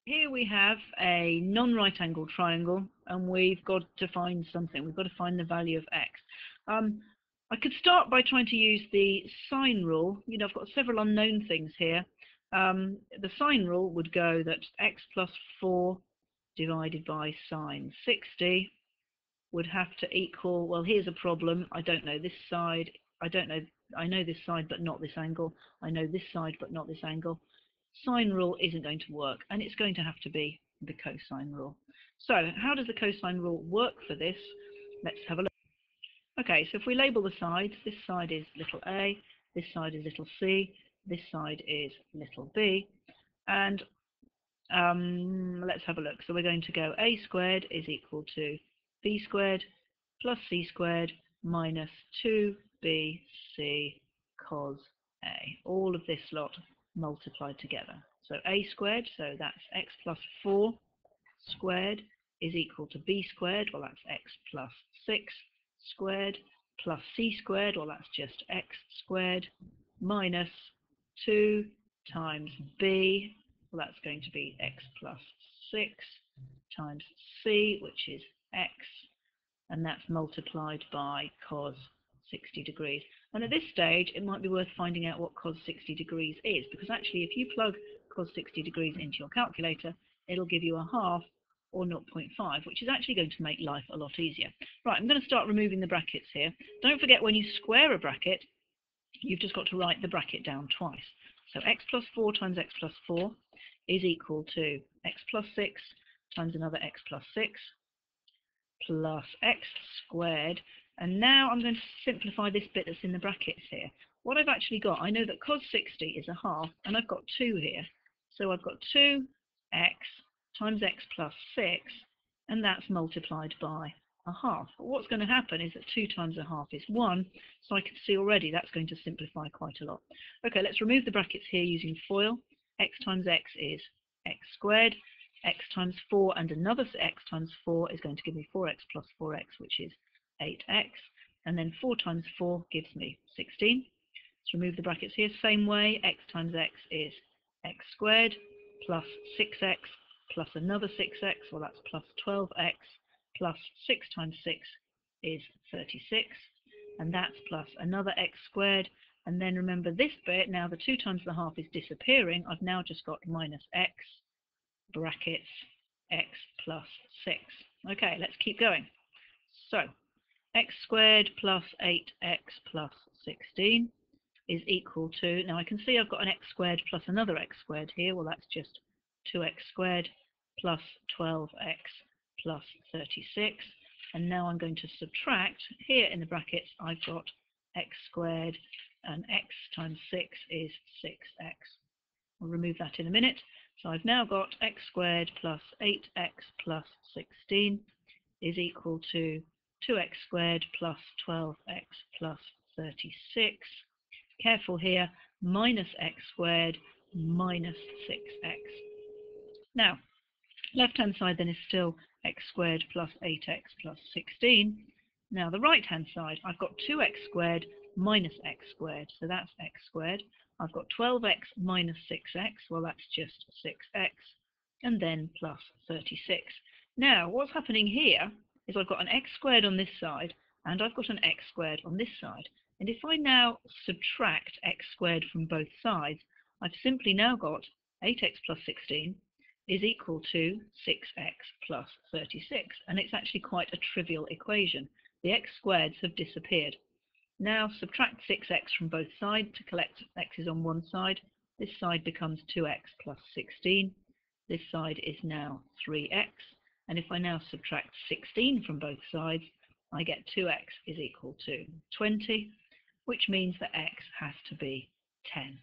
Here we have a non-right angled triangle, and we've got to find something. We've got to find the value of x. I could start by trying to use the sine rule. You know, I've got several unknown things here. The sine rule would go that x plus 4 divided by sine 60 would have to equal, well, here's a problem. I don't know this side. I know this side but not this angle. I know this side but not this angle. Sine rule isn't going to work, and it's going to have to be the cosine rule. So how does the cosine rule work for this? Let's have a look. Okay, so if we label the sides, this side is little a, this side is little c, this side is little b, and let's have a look. So we're going to go a squared is equal to b squared plus c squared minus 2bc cos a. All of this lot multiplied together. So a squared, so that's x plus 4 squared is equal to b squared, well that's x plus 6 squared, plus c squared, well that's just x squared, minus 2 times b, well that's going to be x plus 6 times c, which is x, and that's multiplied by cos 60 degrees. And at this stage, it might be worth finding out what cos 60 degrees is, because actually if you plug cos 60 degrees into your calculator, it'll give you a half or 0.5, which is actually going to make life a lot easier. Right, I'm going to start removing the brackets here. Don't forget, when you square a bracket, you've just got to write the bracket down twice. So x plus 4 times x plus 4 is equal to x plus 6 times another x plus 6 plus x squared. And now I'm going to simplify this bit that's in the brackets here. What I've actually got, I know that cos 60 is a half, and I've got 2 here. So I've got 2x times x plus 6, and that's multiplied by a half. But what's going to happen is that 2 times a half is 1, so I can see already that's going to simplify quite a lot. Okay, let's remove the brackets here using FOIL. X times x is x squared. X times 4 and another x times 4 is going to give me 4x plus 4x, which is 8x. And then 4 times 4 gives me 16. Let's remove the brackets here. Same way, x times x is x squared plus 6x plus another 6x, well that's plus 12x, plus 6 times 6 is 36, and that's plus another x squared. And then remember this bit, now the 2 times the half is disappearing, I've now just got minus x brackets x plus 6. Okay, let's keep going. So x squared plus 8x plus 16 is equal to, now I can see I've got an x squared plus another x squared here, well that's just 2x squared plus 12x plus 36, and now I'm going to subtract. Here in the brackets I've got x squared, and x times 6 is 6x. I'll remove that in a minute. So I've now got x squared plus 8x plus 16 is equal to 2x squared plus 12x plus 36. Careful here, minus x squared minus 6x. Now, left-hand side then is still x squared plus 8x plus 16. Now, the right-hand side, I've got 2x squared minus x squared, so that's x squared. I've got 12x minus 6x, well that's just 6x, and then plus 36. Now, what's happening here is I've got an x squared on this side, and I've got an x squared on this side. And if I now subtract x squared from both sides, I've simply now got 8x plus 16 is equal to 6x plus 36. And it's actually quite a trivial equation. The x squareds have disappeared. Now subtract 6x from both sides to collect x's on one side. This side becomes 2x plus 16. This side is now 3x. And if I now subtract 16 from both sides, I get 2x is equal to 20, which means that x has to be 10.